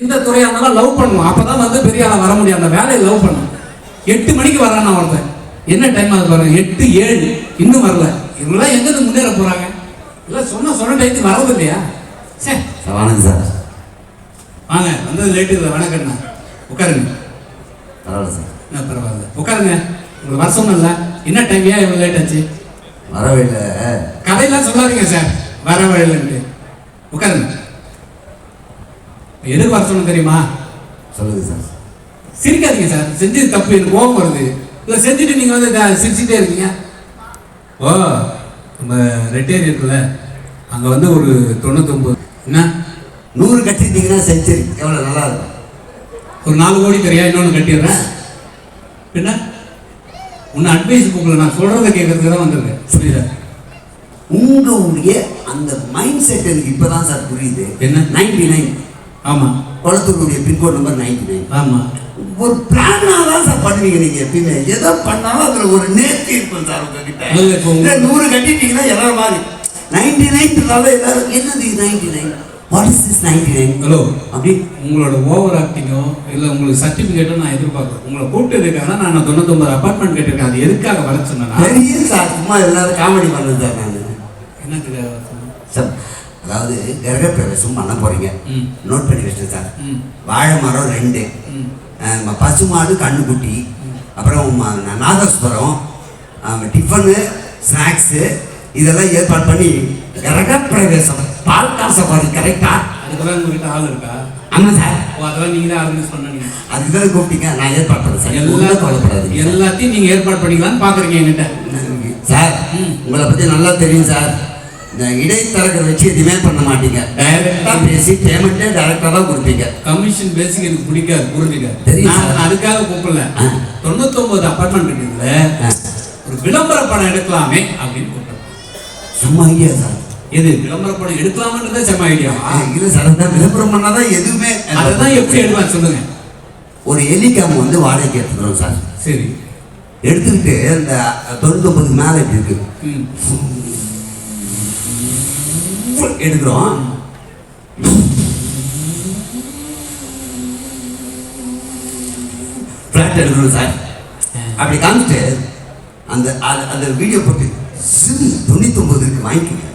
இந்த துறையாக இருந்தாலும் லவ் பண்ணுவோம். அப்பதான் வந்து பெரிய ஆளா வர முடியும். அந்த வேலையை லவ் பண்ணும். 8 மணிக்கு வரான் ஒருத்தன். என்ன டைம் ஆகுது பாருங்க, 8:07 இன்னும் வரல. இவங்களாம் எங்கிருந்து முன்னேற போறாங்க? இல்லை சொன்ன டைத்துக்கு வரது இல்லையா? சரி வணக்கம் சார். வாங்க, வந்தது லேட்டு இல்லை. வணக்கண்ணா, உட்காருங்க. பரவாயில்ல சார். பரவாயில்ல, உட்காருங்க. உங்களுக்கு வர சொன்னல, என்ன டைம், ஏன் இவ்வளோ லேட் ஆச்சு? வரவே இல்லை. கதையெல்லாம் சொல்லாதீங்க சார், வரவே இல்லைன்ட்டு. உட்காருங்க. எதுக்கு வர சொன்ன தெரியுமா? சொல்லுங்க சார். சிரிக்காதீங்க சார், செஞ்சது தப்பு, எனக்கு கோபம் வருது. இல்லை செஞ்சுட்டு நீங்கள் வந்து சிரிச்சுட்டே இருக்கீங்க. ஓ, நம்ம ரெட்டேரி இருக்குல்ல, அங்கே வந்து ஒரு 99 என்ன 100 கட்டிட்டீங்கன்னா செஞ்சுரி எவ்வளோ நல்லா இருக்கும். ஒரு 4 கோடி தெரியா, இன்னொன்று கட்டிடுறேன். பின்ன உன்னை அட்வைஸ் கூப்பிடல, நான் சொல்கிறத கேட்கறதுக்கு தான் வந்திருக்கேன். புரியுதா? உங்களுடைய அந்த மைண்ட் செட் எனக்கு இப்போதான் சார் புரியுது. என்ன? 99. ஆமாம், குளத்தூருடைய பின்கோட் நம்பர் 99. ஆமாம். ஒரு பிளானாக தான் சார் பண்ணுவீங்க நீங்கள். எப்பயுமே எதை பண்ணாலும் அதில் ஒரு நேர்த்தி இருக்கும் சார் உங்ககிட்ட. 100 கட்டிட்டீங்கன்னா எல்லாரும் மாதிரி 99 எல்லாரும் என்னது 99, வாட் இஸ் திஸ் 99? ஹலோ, அப்படி உங்களோட ஓவர் ஆக்டிங்கோ இல்லை உங்களுக்கு சர்டிஃபிகேட்டோ நான் எதிர்பார்க்குறேன். உங்களை கூப்பிட்டு இருக்காங்கன்னா நான் 99 அப்பார்ட்மெண்ட் கட்டியிருக்கேன். அது எதுக்காக வர சொன்னேன்னா? தெரியும் சார், சும்மா எல்லாரும் காமெடி பண்ணது சார். நான் என்னத்துக்கு சார், அதாவது கிரகப்பிரவேசம் பண்ண போறீங்க, நோட் பண்ணி வச்சுட்டு சார். வாழை மரம் 2, பசுமாடு கண்ணுக்குட்டி, அப்புறம் நாதஸ்வரம், டிஃபனு, ஸ்நாக்ஸு, இதெல்லாம் ஏற்பாடு பண்ணி கிரகப்பிரவேசம் பால் காசை பாரு. கரெக்டா? அதுக்கெல்லாம் உங்ககிட்ட ஆள் இருக்கா? ஆமாம் சார். ஓ, அதெல்லாம் நீங்க தான் ஆர்கனைஸ் பண்ணீங்க. அதுதான் கூப்பிட்டீங்க, நான் ஏற்பாடு பண்ணேன் சார். எல்லாம் கவலைப்படாது. எல்லாத்தையும் நீங்க ஏற்பாடு பண்ணிக்கலாம்னு பாக்குறீங்க என்கிட்ட சார். உங்களை பத்தி நல்லா தெரியும் சார். இந்த இடைத்தரகரை வச்சு எதுவுமே பண்ண மாட்டீங்க. டைரக்டா பேசி பேமெண்ட்டே டைரக்டா தான் கொடுப்பீங்க. கமிஷன் பேசிக் எனக்கு பிடிக்காது, புரிஞ்சுக்க. தெரியும். நான் அதுக்காக கூப்பிடல. 99 அப்பார்ட்மெண்ட் இருக்குதுல, ஒரு விளம்பர படம் எடுக்கலாமே அப்படின்னு கூப்பிட்டேன். சும்மா ஐடியா சார். எது விளம்பர படம் எடுக்கலாம்ன்றதே செம்ம ஐடியா. இல்லை சார், அதான் விளம்பரம் பண்ணாதான் எதுவுமே. அதுதான் எப்படி எடுக்கலாம் சொல்லுங்க. ஒரு ஹெலிகாம் வந்து வாடகைக்கு எடுத்துக்கிறோம் சார். சரி, எடுத்துக்கிட்டு அந்த 99 மேலே இருக்கு எடுக்கிறோம். ஃப்ளாட் எடுக்கிறோம் சார். அப்படி காமிச்சிட்டு அந்த அந்த வீடியோ போட்டு 99 வாங்கிக்கோங்க.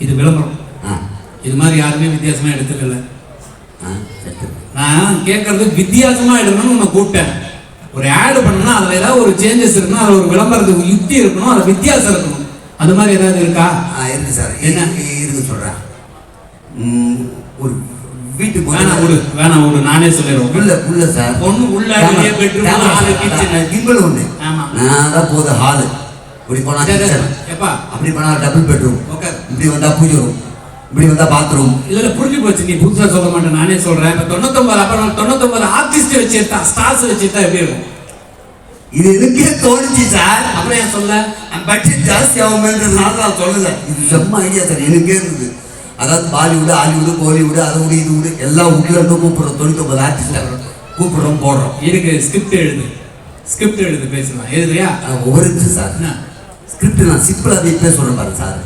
இது விளம்பரம். இது மாதிரி யாருமே வித்தியாசமா எடுத்துக்கல. நான் கேட்கறது வித்தியாசமா எடுக்கணும்னு உன்னை கூப்பிட்டேன். ஒரு ஆடு பண்ணணும்னா அதில் ஏதாவது ஒரு சேஞ்சஸ் இருக்கணும், அதில் ஒரு விளம்பரத்துக்கு யுக்தி இருக்கணும், அதில் வித்தியாசம் இருக்கணும். அது மாதிரி ஏதாவது இருக்கா? இருக்கு சார். என்ன இருக்கு சொல்கிறேன். ஒரு வீட்டுக்கு வேணாம் விடு, நானே சொல்லிடுவோம். உள்ள சார் பொண்ணு உள்ள கிம்பல் ஒன்று. நான் தான் போகுது ஹாலு. இப்படி போனால் எப்பா, அப்படி போனால் டபுள் பெட்ரூம். ஓகே, இப்படி வந்தால் பூஜை ரூம், இப்படி வந்தால் பாத்ரூம். இதில் புரிஞ்சு போச்சு. நீ புதுசாக சொல்ல மாட்டேன், நானே சொல்கிறேன். இப்போ 99 அப்புறம் 99 ஆர்டிஸ்ட் வச்சுருந்தா, ஸ்டார்ஸ் வச்சுருந்தா எப்படி இருக்கும்? இது எனக்கே தோணுச்சு சார். அப்புறம் ஏன் சொல்ல? பட்ஜெட் ஜாஸ்தி ஆகும்ன்றதுனால நான் சொல்லலை. இது செம்ம ஐடியா சார், எனக்கே இருந்தது. அதாவது பாலிவுட், ஹாலிவுட், கோலிவுட், அதை விட இது விட எல்லா வீட்டில் இருந்து கூப்பிட்றோம். 99 ஆர்டிஸ்ட் கூப்பிட்றோம், போடுறோம். இதுக்கு ஸ்கிரிப்ட் எழுது பேசலாம். எழுதுறியா? ஒவ்வொரு சார் ஸ்கிரிப்ட் நான் சிம்பிளாக வீட்டிலே சொல்கிறேன் பாருங்க சார்.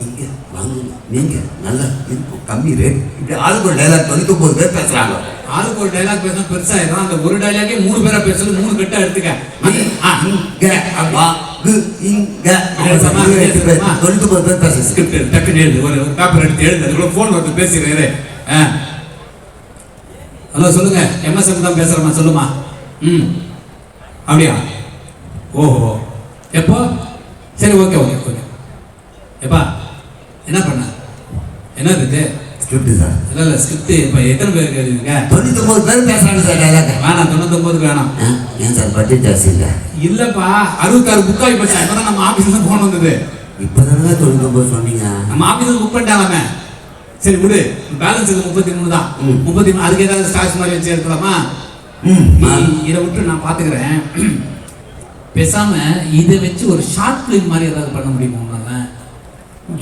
இங்கே வாங்க, நீங்கள் நல்லா இருக்கும், கம்மி ரேட், இப்படி ஆளுக்கு ஒரு டைலாக் 99 பேர் பேசுகிறாங்க. ஆளுக்கு ஒரு டைலாக் பேசினா பெருசாயிடும். அந்த ஒரு டைலாக்கே 3 பேரா பேசணும், 3 கட்டா எடுத்துக்க. 99 பேர் பேச ஸ்கிரிப்ட் டக்குன்னு எழுது. ஒரு பேப்பர் எடுத்து எழுது. அதுக்குள்ள ஃபோன் வந்து பேசுகிறேன். ஹலோ சொல்லுங்க, எம்எஸ்எம் தான் பேசுகிறேம்மா, சொல்லுமா. அப்படியா? ஓஹோ, எப்போ? சரி, ஓகே ஓகே ஓகே. எப்பா என்ன பண்ண? என்ன இருக்கு? Script sir. இல்லை ஸ்கிரிப்ட். இப்போ எத்தனை பேருக்கு எழுதுங்க? 99 பேர் பேசுகிறாங்க சார். டைலாக் வேணாம், 99 வேணாம். ஏன் சார் பட்ஜெட் ஜாஸ்தி இல்லை? இல்லைப்பா, 66 புக் ஆகி போச்சா? இப்போ தான் நம்ம ஆஃபீஸில் ஃபோன் வந்தது. இப்போ தானே 99 சொன்னீங்க. நம்ம ஆஃபீஸில் புக் பண்ணிட்டாலாமே. சரி விடு, பேலன்ஸ் இது 33 தான். 33 அதுக்கு ஏதாவது ஸ்டாக்ஸ் மாதிரி வச்சு எடுக்கலாமா? இதை விட்டு நான் பார்த்துக்கிறேன். பேசாம இதை வச்சு ஒரு ஷார்ட் ஃபிலிம் மாதிரி ஏதாவது பண்ண முடியுமா உங்களால?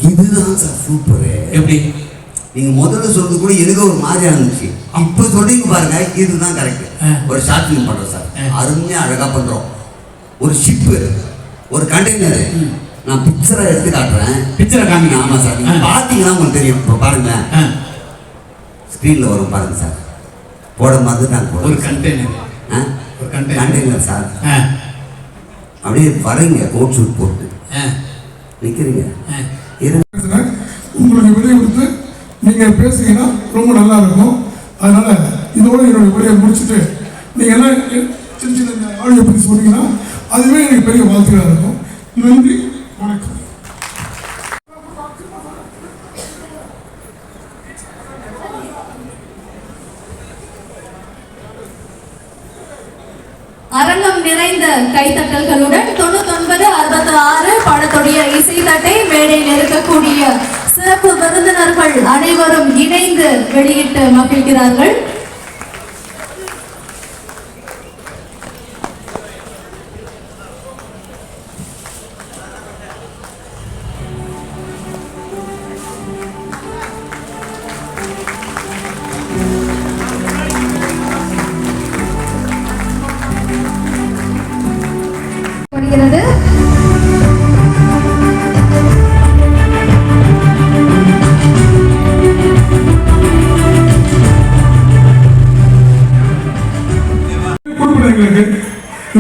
இதுதான் சார் சூப்பரு. எப்படி? நீங்கள் முதல்ல சொல்றது கூட எனக்கு ஒரு மாதிரியா இருந்துச்சு. இப்போ சொல்றீங்க பாருங்க, இதுதான் கரெக்ட். ஒரு ஷார்ட் ஃபிலிம் பண்ணுறோம் சார், அருமையாக அழகாக பண்ணுறோம். ஒரு ஷிப்பு, ஒரு கண்டெய்னர், நான் பிக்சரை எடுத்து காட்டுறேன். பிக்சரை காமிங்க. ஆமாம் சார், நீங்கள் பார்த்தீங்கன்னா உங்களுக்கு தெரியும். இப்போ பாருங்களேன், ஸ்க்ரீனில் வரும் பாருங்க சார், போடும் போது நான் ஒரு கண்டெய்னர், ஒரு கண்டெய்னர் சார். அப்படியே வரீங்க கோட் சூட் போட்டு நிற்கிறீங்க. உங்களுக்கு விடை கொடுத்து நீங்கள் பேசுங்கன்னா ரொம்ப நல்லா இருக்கும். அதனால் இதோட என்னுடைய விடையை முடிச்சுட்டு நீங்கள் எல்லாம் சின்ன சின்ன ஆடியோ பற்றி சொன்னீங்கன்னா அதுவே எனக்கு பெரிய வாழ்த்துக்களாக இருக்கும். நன்றி, வணக்கம். அரங்கம் நிறைந்த கைத்தட்டல்களுடன் 9966 படத்துடைய இசைத்தட்டை மேடையில் இருக்கக்கூடிய சிறப்பு விருந்தினர்கள் அனைவரும் இணைந்து வெளியிட்டு மகிழ்கிறார்கள்.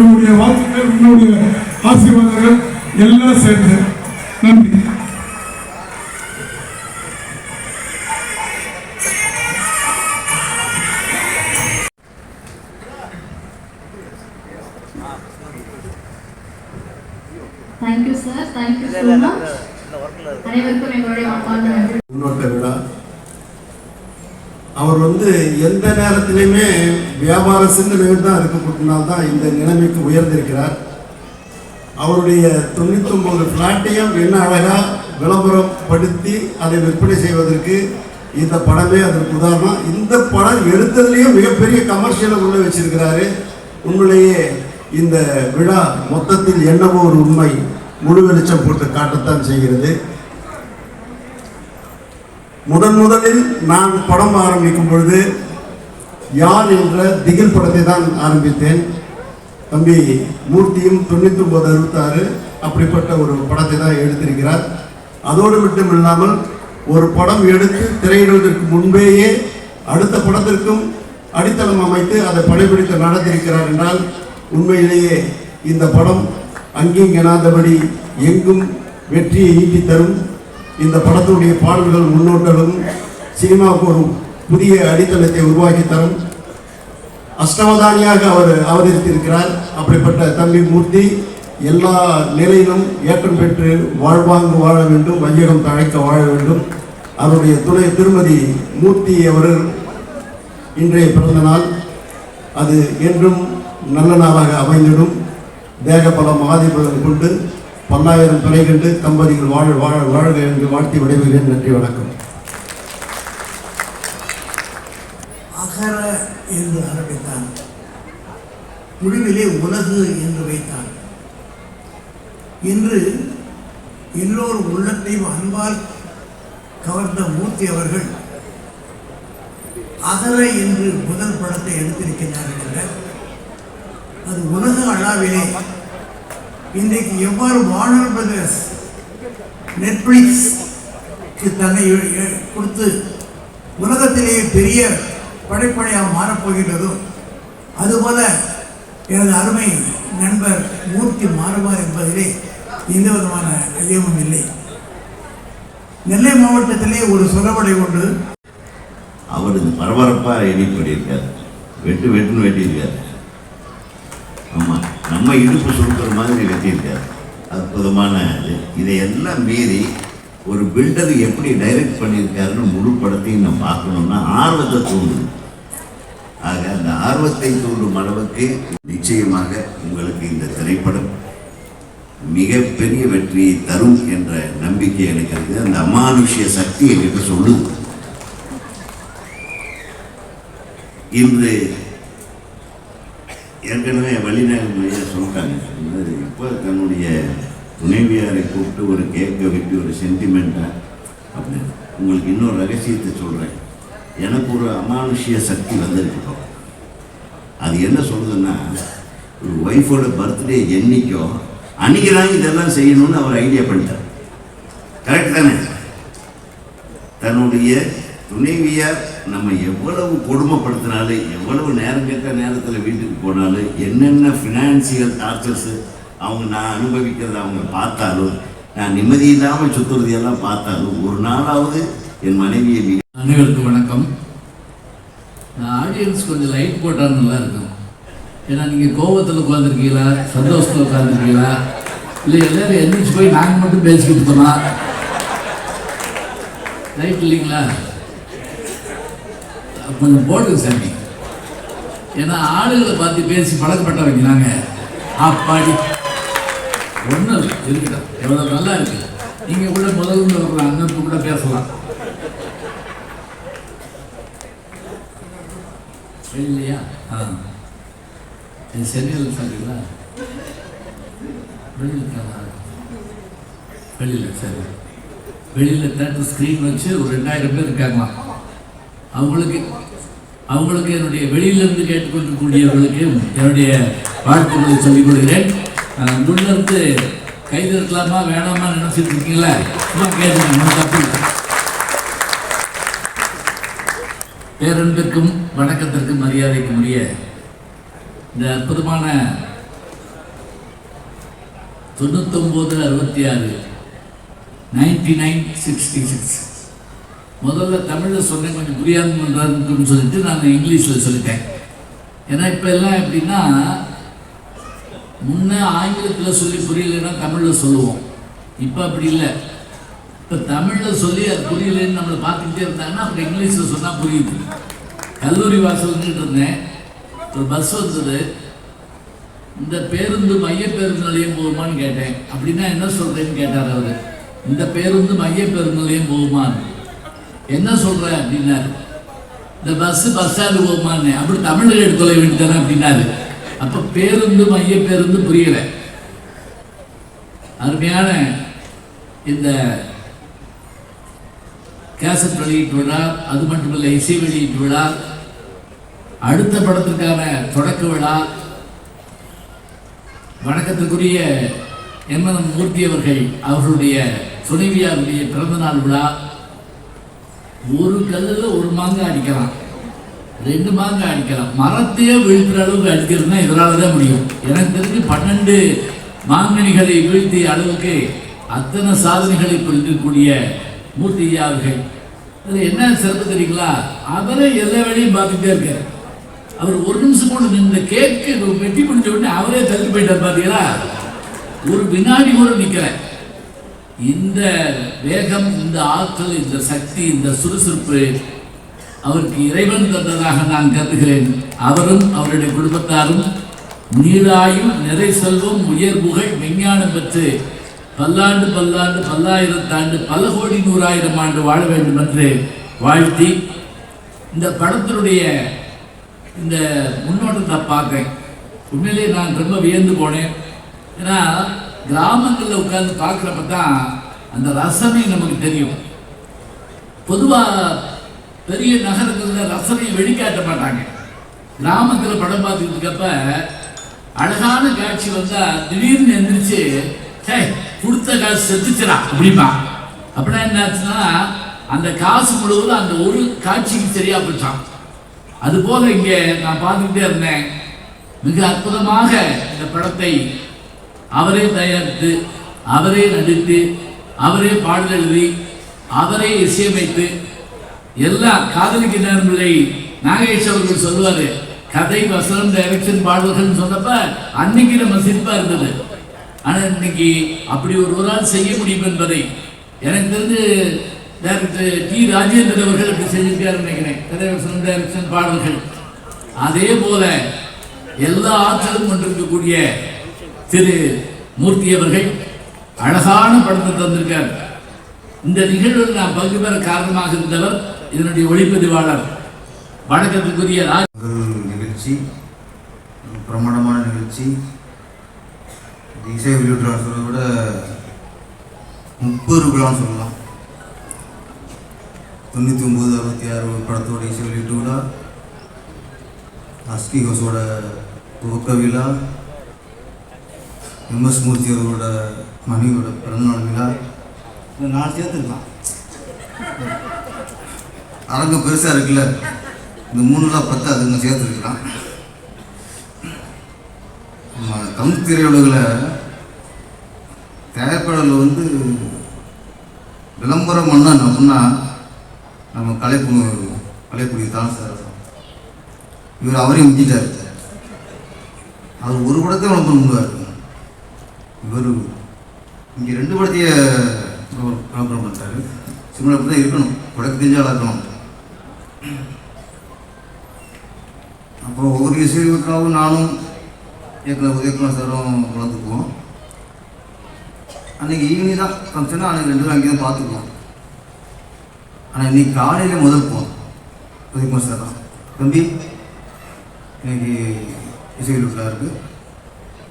என்னுடைய வாழ்த்துக்கள், உன்னுடைய ஆசீர்வாதங்கள் எல்லாம் சேர்ந்து நன்றி. Thank you sir, thank you so much. அனைவருக்கும் எங்களுடைய முன்னோட்ட விழா. அவர் எந்த நேரத்திலையுமே வியாபார சிந்தனைகள் தான் இருக்கக்கூடியனால்தான் இந்த நிலைமைக்கு உயர்ந்திருக்கிறார். அவருடைய 99 ஃப்ளாட்டையும் என்ன அழகாக விளம்பரம் படுத்தி அதை விற்பனை செய்வதற்கு இந்த படமே அதற்கு உதாரணம். இந்த படம் எடுத்ததுலேயும் மிகப்பெரிய கமர்ஷியலை உள்ள வச்சிருக்கிறாரு. உண்மையிலேயே இந்த விழா மொத்தத்தில் என்னவோ ஒரு உண்மை முழு வெளிச்சம் போட்டு காட்டத்தான் செய்கிறது. முதலில் நான் படம் ஆரம்பிக்கும் பொழுது யார் என்ற திகில் படத்தை தான் ஆரம்பித்தேன். தம்பி மூர்த்தியும் 9966 அப்படிப்பட்ட ஒரு படத்தை தான் எடுத்திருக்கிறார். அதோடு மட்டும் இல்லாமல் ஒரு படம் எடுத்து திரையிடுவதற்கு முன்பேயே அடுத்த படத்திற்கும் அடித்தளம் அமைத்து அதை படைப்பிடித்து நடத்தியிருக்கிறார் என்றால் உண்மையிலேயே இந்த படம் அங்கீங்கனாதபடி எங்கும் வெற்றியை ஈட்டி தரும். இந்த படத்துடைய பாடல்கள் முன்னோட்டலும் சினிமாவுக்கு ஒரு புதிய அடித்தளத்தை உருவாக்கி தரும். அஷ்டவதானியாக அவர் அவதரித்திருக்கிறார். அப்படிப்பட்ட தம்பி மூர்த்தி எல்லா நிலையிலும் ஏற்றம் பெற்று வாழ்வாங்கு வாழ வேண்டும், வையகம் தழைக்க வாழ வேண்டும். அவருடைய துணை திருமதி மூர்த்தி அவர்கள் இன்றைய பிறந்த நாள். அது என்றும் நல்ல நாளாக அமைந்திடும். தேக பலம் ஆதிபலம் கொண்டு பல்லாயிரம் பிழை கண்டு தம்பதிகள் வாழ வாழ வாழ்க என்று வாழ்த்தி விடைபெறுகிறேன். நன்றி, வணக்கம். அகர என்று ஆரம்பித்தான், முடிவிலே உலகு என்று வைத்தான். இன்று எல்லோரும் உள்ளத்தையும் அன்பால் கவர்ந்த மூர்த்தி அவர்கள் அகர என்று முதல் படத்தை எடுத்திருக்கிறார்கள். அது உலக அளவிலே இன்றைக்கு எவ்வாறு வார்னர் பிரதர்ஸ் நெட்ஃப்ளிக்ஸ்க்கு தன்னை கொடுத்து உலகத்திலேயே பெரிய படைப்படையாக மாறப்போகின்றதோ அதுபோல எனது அருமை நண்பர் மூர்த்தி மாறுவார் என்பதிலே எந்த விதமான ஐயமும் இல்லை. நெல்லை மாவட்டத்திலே ஒரு சொலவடை உண்டு. அவருக்கு பரபரப்பாக எடிட் பண்ணியிருக்காரு, வெட்டுன்னு வெட்டியிருக்காரு. ஆமாம், நம்ம இடுப்பு சுருக்கிற மாதிரி வெட்டியிருக்காரு. அற்புதமான இதையெல்லாம் மீறி ஒரு பில்டர் எப்படி டைரக்ட் பண்ணியிருக்காருன்னு முழு படத்தையும் நம்ம பார்க்கணும்னா ஆர்வத்தை தூண்டும். ஆக அந்த ஆர்வத்தை தூண்டும் அளவுக்கு நிச்சயமாக உங்களுக்கு இந்த திரைப்படம் மிகப்பெரிய வெற்றியை தரும் என்ற நம்பிக்கை எனக்கு இருக்குது. அந்த அமானுஷ்ய சக்தி என்கிட்ட சொல்லுது. இன்று ஏற்கனவே வழிநகர் சொல்லிட்டாங்க. இப்போ தன்னுடைய துணைவியாரை கூப்பிட்டு ஒரு கேட்க விட்டு ஒரு சென்டிமெண்ட்டாக அப்படின்னு. உங்களுக்கு இன்னொரு ரகசியத்தை சொல்கிறேன். எனக்கு ஒரு அமானுஷ்ய சக்தி வந்திருக்கோம். அது என்ன சொல்லுதுன்னா, ஒரு ஒய்ஃபோட பர்த்டே என்னைக்கோ அன்றைக்கி தான் இதெல்லாம் செய்யணும்னு அவர் ஐடியா பண்ணிட்டார். கரெக்ட் தானே? தன்னுடைய துணைவியார் நம்ம எவ்வளவு கொடுமைப்படுத்தினாலும் எவ்வளவு நேரம் கேட்ட நேரத்தில் வீட்டுக்கு போனாலும் என்னென்ன ஃபினான்சியல் டார்ச்சர்ஸு நான் அனுபவிக்கிறத அவங்க பார்த்தாலும், நான் நிம்மதி இல்லாமல் சுற்றுறதையெல்லாம் பார்த்தாலும் ஒரு நாளாவது என் மனைவியை அனைவருக்கும் வணக்கம். நான் ஆடியன்ஸ் கொஞ்சம் லைட் போட்டால் நல்லா இருக்கும். ஏன்னா நீங்கள் கோபத்தில் உட்காந்துருக்கீங்களா, சந்தோஷத்தில் உட்காந்துருக்கீங்களா, இல்லை எல்லோரும் எந்திரிச்சு போய் நாங்கள் மட்டும் பேசிக்கிட்டு இருக்கோமா? லைட் இல்லைங்களா? கொஞ்சம் போடுங்க சாமி. ஏன்னா ஆளுகளை பார்த்து பேசி பழக்கப்பட்டவங்க நாங்கள். அப்பாடி ஒன்றும் இருக்குதா, எவ்வளோ நல்லா இருக்குது. நீங்கள் கூட முதல்ல வரலாம், அங்கே கூட பேசலாம் இல்லையா? இது சென்னையில் சாரிங்களா? வெளியில் வெளியில் சரி, வெளியில் தேட்டர் ஸ்க்ரீன் வச்சு ஒரு 2000 பேர் இருக்காங்களாம். அவங்களுக்கு என்னுடைய வெளியிலிருந்து கேட்டுக்கொண்டிருக்கக்கூடியவர்களுக்கு என்னுடைய வாழ்த்துக்களை சொல்லிக் கொள்கிறேன். முன்னிருந்து கைது இருக்கலாமா வேணாமா நினைச்சிட்டு இருக்கீங்களா? சும்மா கேட்டுக்கணும், தப்பு. பேரன்பிற்கும் வணக்கத்திற்கும் மரியாதைக்கும் உரிய இந்த அற்புதமான 9966 9966 முதல்ல தமிழில் சொன்னேன், கொஞ்சம் புரியாதுன்னு சொல்லிட்டு நான் இங்கிலீஷில் சொல்லிட்டேன். ஏன்னா இப்போ எல்லாம் எப்படின்னா, முன்னே ஆங்கிலத்தில் சொல்லி புரியலைன்னா தமிழில் சொல்லுவோம். இப்போ அப்படி இல்லை. இப்போ தமிழில் சொல்லி அது புரியலன்னு நம்மளை பார்த்துக்கிட்டே இருந்தாங்கன்னா அப்புறம் இங்கிலீஷில் சொன்னால் புரியுது. கல்லூரி வாசல்கிட்டு இருந்தேன், ஒரு பஸ் வந்தது. இந்த பேருந்து மைய பேருந்து நிலையம் போகுமான்னு கேட்டேன். அப்படின்னா என்ன சொல்கிறேன்னு கேட்டார் அவர். இந்த பேருந்து மைய பேருந்து நிலையம் போகுமான்னு. என்ன சொல்கிற அப்படின்னாரு. இந்த பஸ்ஸு பஸ் ஸ்டாண்டு போகுமான்னு. அப்படி தமிழில் எடுத்துள்ள வேண்டியதானே அப்படின்னாரு. அப்போ பேருந்து மைய பேருந்து புரியலை. அருமையான இந்த கேசட் வெளியீட்டு விழா, அது மட்டுமல்ல இசை வெளியீட்டு விழா, அடுத்த படத்திற்கான தொடக்க விழா, வணக்கத்திற்குரிய எம்என் மூர்த்தி அவர்களுடைய துணைவியாருடைய பிறந்தநாள் விழா. ஒரு கல்லில் ஒரு மாங்காய் அடிக்கலாம், 2 மாங்காய் அடிக்கலாம். மரத்தையே வீழ்த்துற அளவுக்கு அடிக்கிறதுனா இதனால தான் முடியும். எனக்கு தெரிஞ்சு 12 மாங்கனிகளை வீழ்த்திய அளவுக்கு அத்தனை சாதனைகளை புரிந்திருக்கக்கூடிய மூர்த்தி ஐயா அவர்கள். அதில் என்ன சிறப்பு தெரியுங்களா? அவரே எல்லா வேலையும் பார்த்துட்டே இருக்கார். அவர் ஒரு நிமிஷம் கூட இந்த கேக்கு வெட்டி பிடிச்ச உடனே அவரே தள்ளி போயிட்டார். பார்த்தீங்களா? ஒரு வினாடி கூட நிற்கிறேன். இந்த வேகம், இந்த ஆற்றல், இந்த சக்தி, இந்த சுறுசுறுப்பு அவருக்கு இறைவன் தந்ததாக நான் கருதுகிறேன். அவரும் அவருடைய குடும்பத்தாரும் நீராயும் நிறை செல்வம் உயர் புகழ் விஞ்ஞானம் பெற்று பல்லாண்டு பல்லாண்டு பல்லாயிரத்தாண்டு பல கோடி 100,000 ஆண்டு வாழ வேண்டும் என்று வாழ்த்தி, இந்த படத்தினுடைய இந்த முன்னோட்டத்தை பார்த்தேன். உண்மையிலே நான் ரொம்ப வியந்து போனேன். ஏன்னா கிராமங்களில் உட்கார்ந்து பார்க்குறப்ப தான் அந்த ரசனை நமக்கு தெரியும். பொதுவாக பெரிய நகரங்களில் ரசனையை வெளிக்காட்ட மாட்டாங்க. கிராமத்தில் படம் பார்த்துக்கிட்டு இருக்கப்ப அழகான காட்சி வந்தால் திடீர்னு எந்திரிச்சு கொடுத்த காசு செத்துச்சுரா அப்படிமா. அப்படின்னா என்ன ஆச்சுன்னா, அந்த காசு முழுவதும் அந்த ஒரு காட்சிக்கு சரியா போச்சான். அது போல இங்கே நான் பார்த்துக்கிட்டே இருந்தேன். மிக அற்புதமாக இந்த படத்தை அவரே தயாரித்து, அவரே நடித்து, அவரே பாடல் எழுதி, அவரே இசையமைத்து, எல்லா காதலிக்கு நேர்களை நாகேஷ் அவர்கள் சொல்லுவாரு, கதை வசனம் டைரக்ஷன் பாடல்கள் சொன்னப்ப அன்னைக்கு நம்ம சிரிப்பா இருந்தது. ஆனால் இன்னைக்கு அப்படி ஒரு ஆள் செய்ய முடியும் என்பதை எனக்கு தெரிஞ்சு டைரக்டர் டி ராஜேந்திரன் அவர்கள் அப்படி செஞ்சிருக்காரு நினைக்கிறேன். கதை வசனம் டைரக்ஷன் பாடல்கள். அதே போல எல்லா ஆற்றலும் கொண்டிருக்கக்கூடிய திரு மூர்த்தி அவர்கள் அழகான படத்தை தந்திருக்கார். இந்த நிகழ்வில் நான் பங்கு பெற காரணமாக இருந்தவர் இதனுடைய ஒளிப்பதிவாளர் வணக்கத்துக்குரிய நிகழ்ச்சி, பிரமாண்டமான நிகழ்ச்சி. இசை வெளியிட்டு சொல்றதை விட 30 விழான்னு சொல்லலாம். 99, 66 படத்தோட இசை வெளியீட்டு விழா, அஸ்கி ஹவுஸோட துவக்க விழா, எம்எஸ் மூர்த்தி அவரோட மனைவியோட பிறந்தநாள் விழா, இந்த 4 சேர்த்துக்கலாம். அரங்கம் பெருசாக இருக்குல்ல, இந்த 3 10 சேர்த்துருக்கலாம். நம்ம தமிழ் திரையுலகில் தயாரிப்பாளர்கள் வந்து விளம்பரம் பண்ணணும் அப்படின்னா நம்ம கலைக்குடி தான் சார். இவர் அவரையும் முடிஞ்சிட்டார். அவர் ஒரு படத்தை விளம்பரம் பண்ணுவார். இவர் இங்கே 2 படத்தையே விளம்பரம் பண்ணிட்டாரு. சிம்மில் அப்படி தான் இருக்கணும், படக்கு தெரிஞ்சாலாக இருக்கணும். அப்போ ஒவ்வொரு இசைக்காகவும் நானும் உதயகுமார் சாரும் வளர்த்துக்குவோம். அன்றைக்கி ஈவினிங் தான் ஃபங்க்ஷனாக அன்றைக்கி 2 பேரும் அங்கே தான் பார்த்துக்குவோம். ஆனால் இன்றைக்கி காலையில் முதல் போவோம். உதயகுமார் சார் தான், தம்பி இன்னைக்கு இசை வீட்டில் இருக்குது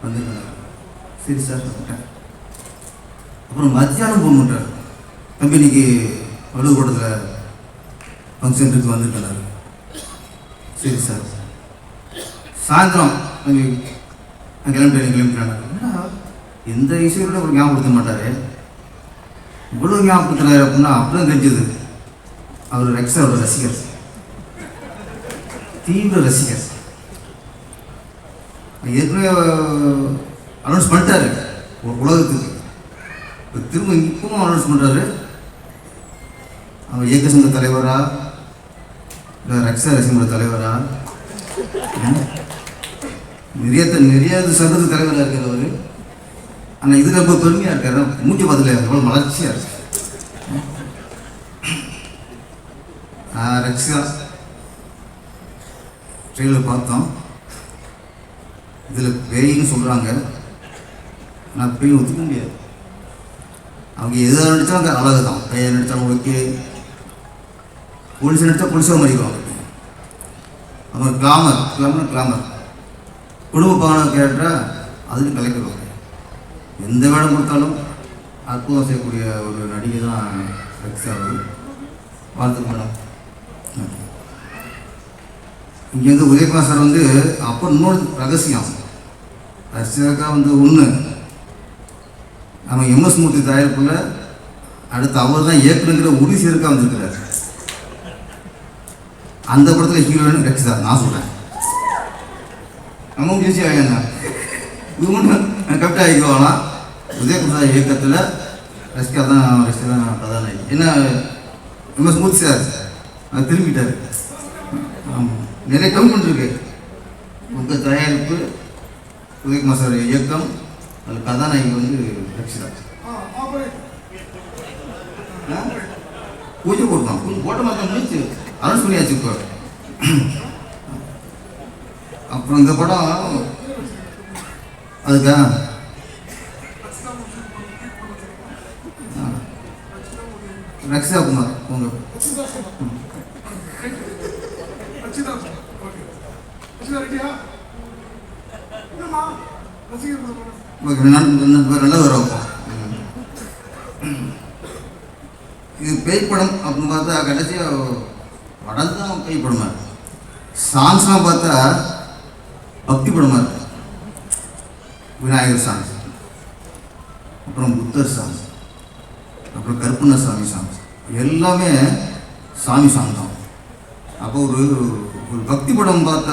வந்துருக்காங்க. சரி சார் சொல்லிட்டேன். அப்புறம் மத்தியானம் போக மாட்டார். தம்பி இன்னைக்கு வலுக்கூடத்தில் ஃபங்க்ஷனுக்கு வந்துருக்காரு. சரி சார். சாயந்தரம் தம்பி நான் கிளம்பிட்டாங்க. எந்த இசையோட ஒரு ஞாபகப்படுத்த மாட்டார். இவ்வளோ ஞாபகப்படுத்துறாரு அப்படின்னா அப்படிதான் தெரிஞ்சது அவர் ரெக்ஸாவோட ரசிகர், தீவிர ரசிகர். ஏற்கனவே அனௌன்ஸ் பண்ணிட்டாரு ஒரு உலகத்துக்கு. இப்போ திரும்ப இப்பவும் அனௌன்ஸ் பண்ணுறாரு. அவர் இயக்க சங்க தலைவரா இல்லை ரக்ஷா ரசிகோட தலைவரா, நிறைய சங்கத்து தலைவராக இருக்கார் அவர். ஆனால் இது ரொம்ப பெருமையாக இருக்காரு. மூஞ்சி பதில் எவ்வளோ மலர்ச்சியாக இருக்கு. ரக்ஷா ட்ரெயிலில் பார்த்தோம். இதில் பேயின்னு சொல்கிறாங்க. ஆனால் பேய் ஒத்துக்க முடியாது. அவங்க எதை நடித்தாலும் அந்த அழகு தான். பேயை நடித்தாலும் ஓகே, போலீஸை நடித்தா போலீஸாக மதிக்குவாங்க. அப்புறம் கிளாமர் குடும்ப பாவனை கேட்டால் அதுக்கு கலைக்கிறாங்க. எந்த வேடம் கொடுத்தாலும் அற்புதம் செய்யக்கூடிய ஒரு நடிகை தான் ரக்ஷா. வாழ்த்து மேடம். இங்கே வந்து உதயகுமார் சார் வந்து அப்போ இன்னொரு ரகசியம் ரசிகா வந்து ஒன்று, நம்ம எம்எஸ் மூர்த்தி தயாரிப்புல அடுத்து அவர் தான் இயக்குனுங்கிற உறுதிசேர்க்கா வந்திருக்கிறார். அந்த படத்தில் ஹீரோயின் ரக்ஷா. நான் சொல்கிறேன் நம்ம ஜெயிச்சு ஆகினா இவங்க கரெக்டாக ஆகிக்குவாங்களாம். உதயகுமார் இயக்கத்தில் ரசிகா தான் கதாநாயகி. என்ன எம்எஸ் மூர்த்தி சார் திரும்பிட்டார். ஆமாம், நிறைய கமெண்ட் இருக்கு. உங்கள் தயாரிப்பு உதயகுமார் சார் இயக்கம், அதில் கதாநாயகி வந்து ரக்ஷா. பூஜை போட்டோம், போட்ட மாதிரி முடிச்சு அனௌன்ஸ் பண்ணியாச்சு. இப்போ அப்புறம் இந்த படம் அதுக்கா ரக்ஷா குமார் உங்க நல்லா வரும். இது பேய் படம் அப்படின்னு பார்த்தா கடைசியாக படம் தான் பேய் படமா இருக்கு. சாங்ஸ்லாம் பார்த்தா பக்தி படமாக இருக்கு. விநாயகர் சாங்ஸ், அப்புறம் புத்தர் சாங்ஸ், அப்புறம் கருப்பண்ணசாமி சாங்ஸ், எல்லாமே சாமி சாங் தான். அப்போ ஒரு பக்தி படம் பார்த்த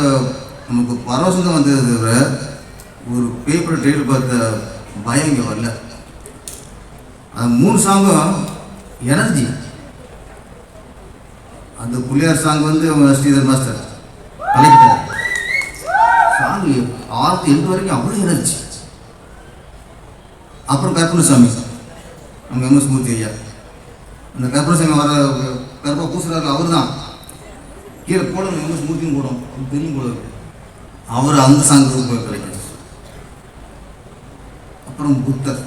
நமக்கு பரவசம் தான் வந்தது தவிர ஒரு பேப்பர் ட்ரெயிலர் பார்த்த பயம் இங்கே வரல. அது 3 சாங்கும் எனர்ஜி. அந்த புள்ளியார் சாங் வந்து ஸ்ரீதர் மாஸ்டர் கலெக்டர் சாங் 6 8 வரைக்கும் அவ்வளோ எனர்ஜி. அப்புறம் கருப்பண்ணசாமி நம்ம எம்எஸ் மூர்த்தி ஐயா, அந்த கருப்பண்ணசாமி வர கருப்பா பூசுறாரு அவர் தான். கீழே போடணும் எம்எஸ் மூர்த்தியும் போடும் தெரியும் போட அவர் அந்த சாங்கு கிடைக்கும். அப்புறம் புத்தர்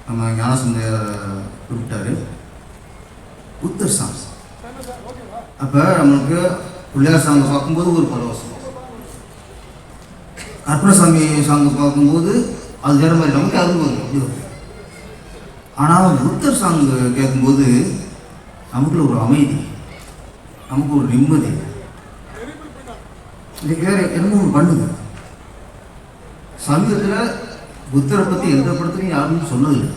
நம்ம ஞானசுந்தர குறிப்பிட்டாரு புத்தர் சாங்ஸ். அப்போ நம்மளுக்கு பிள்ளையார் சாங்கை பார்க்கும்போது ஒரு பரவசம், கருப்பண்ணசாமி சாங்கை பார்க்கும்போது அது வேறு மாதிரி நமக்கு அருள் வரும் அப்படி வரும். ஆனால் புத்தர் சாங்கு கேட்கும்போது நமக்குள்ள ஒரு அமைதி, நமக்கு ஒரு நிம்மதி. இன்னைக்கு வேறு என்ன ஒன்று பண்ணுது. சமீபத்தில் புத்தரை பற்றி எந்த படத்துலையும் யாரும் சொன்னதில்லை.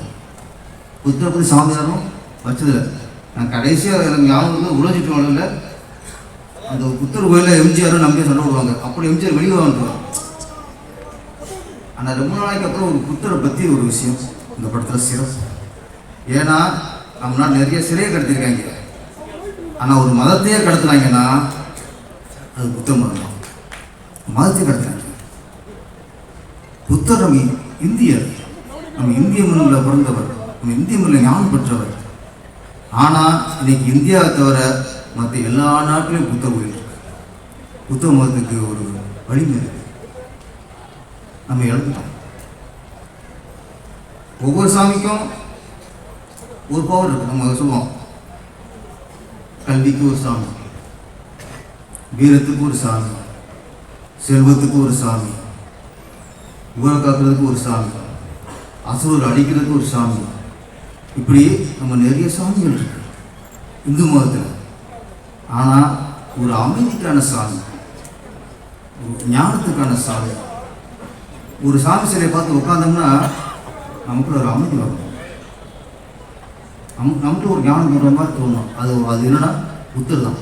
புத்தரை பற்றி சாமியாரும் வச்சதில்லை. நான் கடைசியாக எனக்கு ஞாபகம் உலகிட்டு வரல, அந்த புத்தர் கோயிலில் எம்ஜிஆரும் நம்பியை சண்டை விடுவாங்க. அப்படி எம்ஜிஆர் வெளியே வந்துடுவாங்க. ஆனால் ரொம்ப நாளைக்கு அப்புறம் ஒரு புத்தரை பற்றி ஒரு விஷயம் இந்த படத்தில் சிறப்பு. ஏன்னா நம்ம நாள் நிறைய சிறையை கடத்திருக்காங்க, ஆனால் ஒரு மதத்தையே கடத்துனாங்கன்னா அது புத்த மதம் தான். மதத்தை கடத்துறாங்க. புத்தர் நம்ம இந்தியர், நம்ம இந்திய மண்ணில் பிறந்தவர், நம்ம இந்திய மண்ணில் ஞானம் பெற்றவர். ஆனால் இன்னைக்கு இந்தியாவை தவிர மற்ற எல்லா நாட்டிலையும் புத்த கோயில் இருக்கு. புத்த மதத்துக்கு ஒரு வலிமை இருக்கு. நம்ம இழந்துட்டோம். ஒவ்வொரு சாமிக்கும் ஒரு பவர் இருக்கு. நம்ம சொல்லுவோம், கல்விக்கு ஒரு சாமி, வீரத்துக்கு ஒரு சாமி, செல்வத்துக்கு ஒரு சாமி, ஊரை காக்கிறதுக்கு ஒரு சாமி, அசுரர் அடிக்கிறதுக்கு ஒரு சாமி. இப்படி நம்ம நிறைய சாமிகள் இருக்கு இந்து மதத்தில். ஆனால் ஒரு அமைதிக்கான சாமி, ஒரு ஞானத்துக்கான சாமி, ஒரு சாமி சிலையை பார்த்து உட்காந்தோம்னா நமக்கு ஒரு அமைதி வரும், நமக்கு ஒரு ஞானம் வர மாதிரி தோணும். அது என்னன்னா புத்தர் தான்.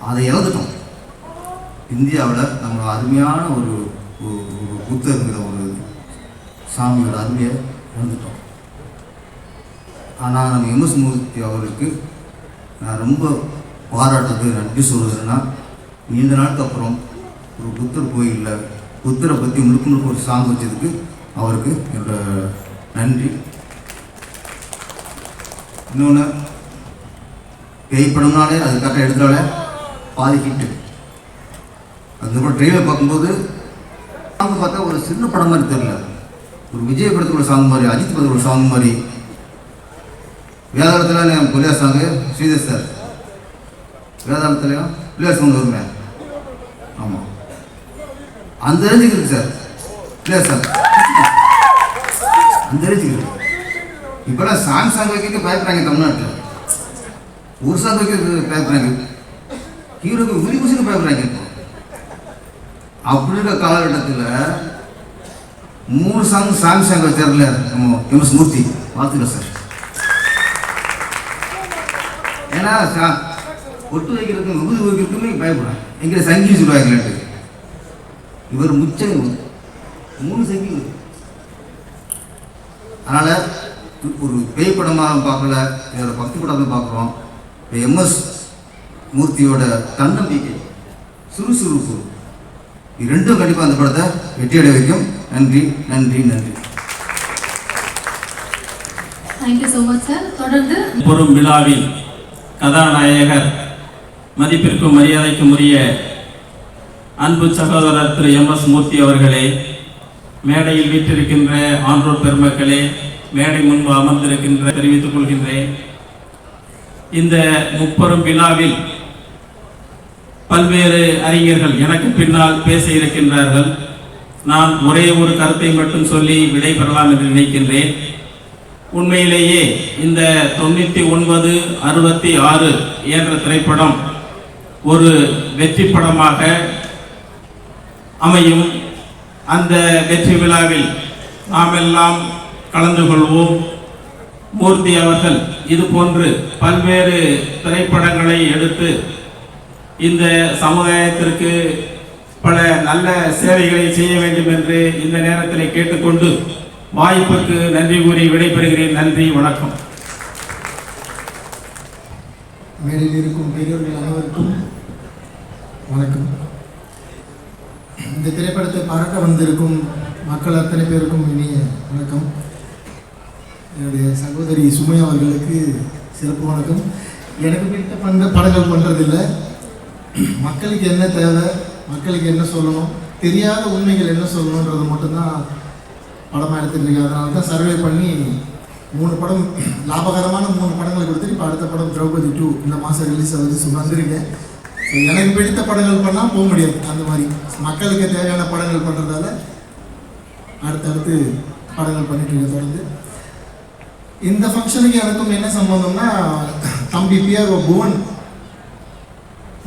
அதை இழந்துட்டோம். இந்தியாவில் நம்ம அருமையான ஒரு புத்தருங்கிற ஒரு சாமியோட அருமையை இழந்துட்டோம். ஆனால் நம்ம எம்எஸ் மூர்த்தி அவருக்கு நான் ரொம்ப பாராட்டுறது, நன்றி சொல்கிறதுன்னா, நீண்ட நாளுக்கு அப்புறம் ஒரு புத்தர் கோயிலில் புத்தரை பற்றி முழுக்க ஒரு சாங் வச்சதுக்கு அவருக்கு என்னோட நன்றி. இன்னொன்று, பேய் படம்னாலே அது கரெக்டாக எடுத்தாலே பாதி ஹிட்டு. அதுக்கப்புறம் ட்ரெயிலர் பார்க்கும்போது சாங் பார்த்தா ஒரு சின்ன படம் மாதிரி தெரியல, ஒரு விஜய் படத்துக்கு ஒரு சாங் மாதிரி, அஜித் படத்துக்கு ஒரு சாங் மாதிரி. வேதாளத்தில் பிள்ளையார் சாங்கு ஸ்ரீதர் சார், வேதாளத்துலையும் பிள்ளையார் சாங் வருமே. ஆமாம், அந்த ரேஞ்சுக்கு இருக்கு சார் பிள்ளையார் சார், அந்த ரேஞ்சுக்கு இருக்கு. இப்போலாம் சாங் வைக்க பயப்படுறாங்க தமிழ்நாட்டில். ஒரு சாங் வைக்க பயப்படுறாங்க, ஹீரோக்கு உரிபூசிக்கு பயப்படுறாங்க. இப்போ அப்படி இருக்க காலகட்டத்தில் 3 சாங் வச்சார்ல நம்ம எம்எஸ் மூர்த்தி, வாழ்த்துக்கள் சார். ஏன்னா ஒட்டு வைக்கிறதுக்கும் விபூதி வைக்கிறதுக்குமே பயப்படுறாங்க. எங்கிட்ட சங்கி சொல்லுவாங்களான்ட்டு, இவர் முச்சம் 3 சங்கி. அதனால் ஒரு பேய் படமாக பார்க்கல, இதோட பக்தி படமாக பார்க்குறோம். இப்போ எம்எஸ் மூர்த்தியோட தன்னம்பிக்கை, சுறுசுறுப்பு, இது ரெண்டும் கண்டிப்பாக அந்த படத்தை வெற்றியடை வைக்கும். நன்றி நன்றி நன்றி. Thank you so much sir. தொடர்ந்து பொறும் விழாவில் கதாநாயகர், மதிப்பிற்கும் மரியாதைக்கும் உரிய அன்பு சகோதரர் திரு எம்எஸ் மூர்த்தி அவர்களே, மேடையில் வீற்றிருக்கின்ற ஆன்றோர் பெருமக்களே, மேடை முன்பு அமர்ந்திருக்கின்ற தெரிவித்துக் கொள்கின்றேன். இந்த முப்பெரும் விழாவில் பல்வேறு அறிஞர்கள் எனக்கு பின்னால் பேச இருக்கின்றார்கள். நான் ஒரே ஒரு கருத்தை மட்டும் சொல்லி விடைபெறலாம் என்று நினைக்கின்றேன். உண்மையிலேயே இந்த 9966 என்ற திரைப்படம் ஒரு வெற்றி படமாக அமையும். அந்த வெற்றி விழாவில் நாம் எல்லாம் கலந்து கொள்வோம். மூர்த்தி அவர்கள் இது போன்று பல்வேறு திரைப்படங்களை எடுத்து இந்த சமுதாயத்திற்கு பல நல்ல சேவைகளை செய்ய வேண்டும் என்று இந்த நேரத்தில் கேட்டுக்கொண்டு வாய்ப்புக்கு நன்றி கூறி விடைபெறுகிறேன். நன்றி, வணக்கம். மேடையில் இருக்கும் பெரியோர்கள் அனைவருக்கும் வணக்கம். இந்த திரைப்படத்தை பார்க்க வந்திருக்கும் மக்கள் அத்தனை பேருக்கும் இனிய வணக்கம். என்னுடைய சகோதரி சுமை அவர்களுக்கு சிறப்பு வணக்கம். எனக்கு பிடித்த படங்கள் பண்ணுறதில்லை, மக்களுக்கு என்ன தேவை, மக்களுக்கு என்ன சொல்லணும், தெரியாத உண்மைகள் என்ன சொல்லணுன்றது மட்டும்தான் படமாக எடுத்துருக்கேன். அதனால தான் சர்வே பண்ணி 3 படம், லாபகரமான 3 படங்களை கொடுத்துட்டு இப்போ அடுத்த படம் திரௌபதி 2 இந்த மாதம் ரிலீஸ் ஆகுது வந்திருக்கேன். எனக்கு பிடித்த படங்கள் பண்ணால் போக முடியாது. அந்த மாதிரி மக்களுக்கு தேவையான படங்கள் பண்ணுறதால அடுத்தடுத்து படங்கள் பண்ணிட்டுருக்கேன் தொடர்ந்து. இந்த ஃபங்க்ஷனுக்கு எனக்கும் என்ன சம்பந்தம்னா, தம்பி பிஆர்ஓ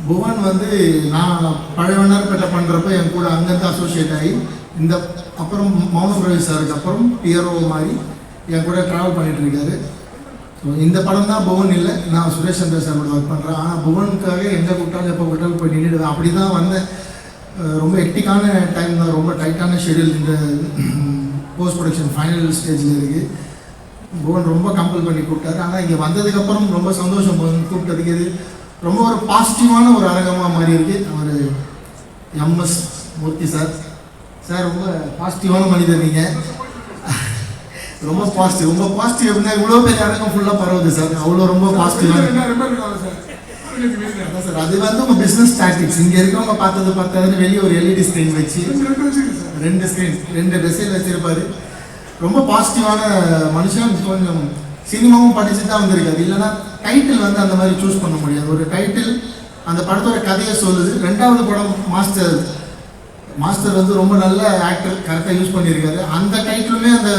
புவன் வந்து நான் பழையவனார்பேட்டை பண்ணுறப்ப என் கூட அங்கேருந்து அசோசியேட் ஆகி இந்த அப்புறம் மௌனம் ரவி சாருக்கு அப்புறம் பிஆர்ஓ மாதிரி என் கூட ட்ராவல் பண்ணிகிட்ருக்காரு. ஸோ இந்த படம் தான் புவன் இல்லை, நான் சுரேஷ் சந்திர சாரோட ஒர்க் பண்ணுறேன். ஆனால் புவனுக்காக எங்கே கூப்பிட்டாலும் எப்போ கூப்பிட்டாலும் போய் நின்றுடுவேன். அப்படி தான் வந்தேன். ரொம்ப ஹெக்டிக்கான டைம் தான், ரொம்ப டைட்டான ஷெடியூல். இந்த போஸ்ட் ப்ரொடக்ஷன் ஃபைனல் ஸ்டேஜில் இருக்குது. புவன் ரொம்ப கம்பல் பண்ணி கூப்பிட்டாரு. ஆனால் இங்கே வந்ததுக்கப்புறம் ரொம்ப சந்தோஷம் கூப்பிட்டதுக்கு. இது ரொம்ப ஒரு பாசிட்டிவான ஒரு அரங்கமாக மாறி இருக்கு. அவர் எம்எஸ் மூர்த்தி சார் ரொம்ப பாசிட்டிவான மனிதர். நீங்கள் ரொம்ப பாசிட்டிவ் எப்படின்னா இவ்வளோ பெரிய அரங்கம் ஃபுல்லாக பரவுது சார். அவ்வளோ ரொம்ப பாசிட்டிவாக அதான் சார். அது வந்து உங்கள் பிஸ்னஸ் டாக்டிக்ஸ். இங்கே இருக்கவங்க பார்த்ததுன்னு வெளியே ஒரு எல்இடி ஸ்க்ரீன் வச்சு 2 ஸ்க்ரீன் 2 டிசைன் வச்சிருப்பாரு. ரொம்ப பாசிட்டிவான மனுஷன். கொஞ்சம் சினிமாவும் படிச்சு தான் வந்திருக்காரு. இல்லைன்னா டைட்டில் வந்து அந்த மாதிரி சூஸ் பண்ண முடியாது. ஒரு டைட்டில் அந்த படத்தோட கதையை சொல்லுது. 2வது படம் மாஸ்டர் வந்து ரொம்ப நல்ல ஆக்டர், கரெக்டாக யூஸ் பண்ணியிருக்காரு. அந்த டைட்டிலுமே அந்த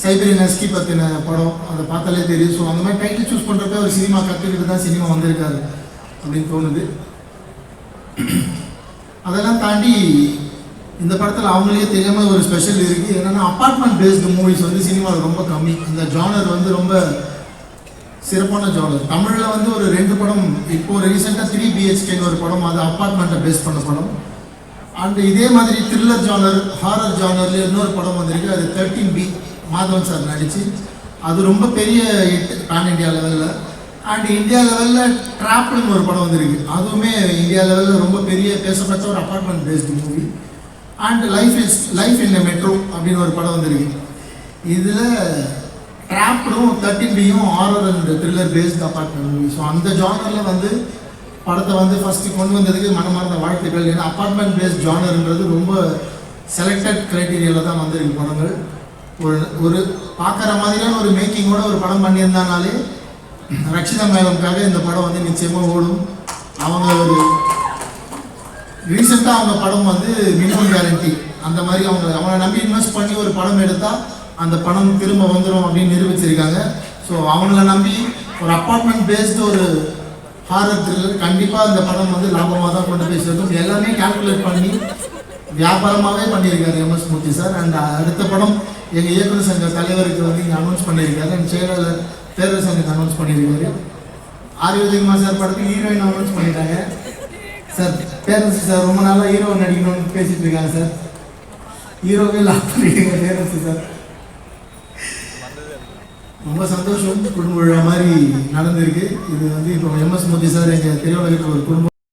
சைபீரியன் ஹஸ்கி பற்றின படம், அதை பார்த்தாலே தெரியும். ஸோ அந்த மாதிரி டைட்டில் சூஸ் பண்ணுறப்ப ஒரு சினிமா கற்றுக்கிட்டு தான் சினிமா வந்திருக்காரு அப்படின்னு தோணுது. அதெல்லாம் தாண்டி இந்த படத்தில் அவங்களே தெரியாமல் ஒரு ஸ்பெஷல் இருக்குது. என்னென்னா அப்பார்ட்மெண்ட் பேஸ்டு மூவிஸ் வந்து சினிமாவில் ரொம்ப கம்மி. இந்த ஜானர் வந்து ரொம்ப சிறப்பான ஜானர். தமிழில் வந்து ஒரு 2 படம், இப்போது ரீசெண்டாக 3 BHKன்னு ஒரு படம், அது அப்பார்ட்மெண்ட்டை பேஸ் பண்ண படம். அண்ட் இதே மாதிரி த்ரில்லர் ஜானர், ஹாரர் ஜானர்ல இன்னொரு படம் வந்திருக்கு. அது 13B மாதவன் சார் நடிச்சு. அது ரொம்ப பெரிய ஹிட் பேன் இந்தியா லெவலில். அண்ட் இந்தியா லெவலில் ட்ராப்னு ஒரு படம் வந்திருக்கு. அதுவுமே இந்தியா லெவலில் ரொம்ப பெரிய பேசப்பட்ட ஒரு apartment based movie. And life in Metro அப்படின்னு ஒரு படம் வந்திருக்கு. இதில் ட்ராப்டும் 13Bயும் horror and thriller based apartment movie. So அந்த ஜானரில் வந்து படத்தை வந்து ஃபஸ்ட்டு கொண்டு வந்ததுக்கு மனமார்ந்த வாழ்த்துக்கள். ஏன்னா அப்பார்ட்மெண்ட் பேஸ்ட் ஜானருன்றது ரொம்ப செலக்டட் க்ரைட்டீரியாவில் தான் வந்திருக்கு படங்கள். ஒரு பார்க்குற மாதிரியான ஒரு மேக்கிங்கோட ஒரு படம் பண்ணியிருந்தானாலே ரக்ஷிதா மேடம்காக இந்த படம் வந்து நிச்சயமாக ஓடும். அவங்க ஒரு ரீசெண்டாக அவங்க படம் வந்து மினிமம் கேரண்டி அந்த மாதிரி அவங்கள நம்பி இன்வெஸ்ட் பண்ணி ஒரு படம் எடுத்தால் அந்த படம் திரும்ப வந்துடும் அப்படின்னு நிரூபிச்சிருக்காங்க. ஸோ அவங்கள நம்பி ஒரு அப்பார்ட்மெண்ட் பேஸ்டு ஒரு ஹாரர் த்ரில்லர் கண்டிப்பாக இந்த படம் வந்து லாபமாக தான் கொண்டு போய் சேர்க்கும். எல்லாமே கால்குலேட் பண்ணி வியாபாரமாகவே பண்ணியிருக்காரு எம்எஸ் மூர்த்தி சார். அண்ட் அடுத்த படம் எங்கள் இயக்குநர் சங்க தலைவருக்கு வந்து இங்கே அனௌன்ஸ் பண்ணியிருக்காரு. அண்ட் செயலாளர் தேர்தல் சங்கத்தை அனௌன்ஸ் பண்ணியிருக்காரு. ஆர்யோதிகுமார் சார் படத்துக்கு ஹீரோயின் அனௌன்ஸ் பண்ணிட்டாங்க சார். பேரண்ட்ஸ் சார் ரொம்ப நாளாக ஹீரோ நடிக்கணும்னு பேசிகிட்டு இருக்காங்க சார். ஹீரோவே லாக் பண்ணிட்டீங்க பேரண்ட்ஸ் சார். ரொம்ப சந்தோஷம். குடும்ப விழா மாதிரி நடந்திருக்கு. இது வந்து இப்போ எம்எஸ் மூர்த்தி சார் எங்கள் திரையுலகத்தில் ஒரு குடும்பம்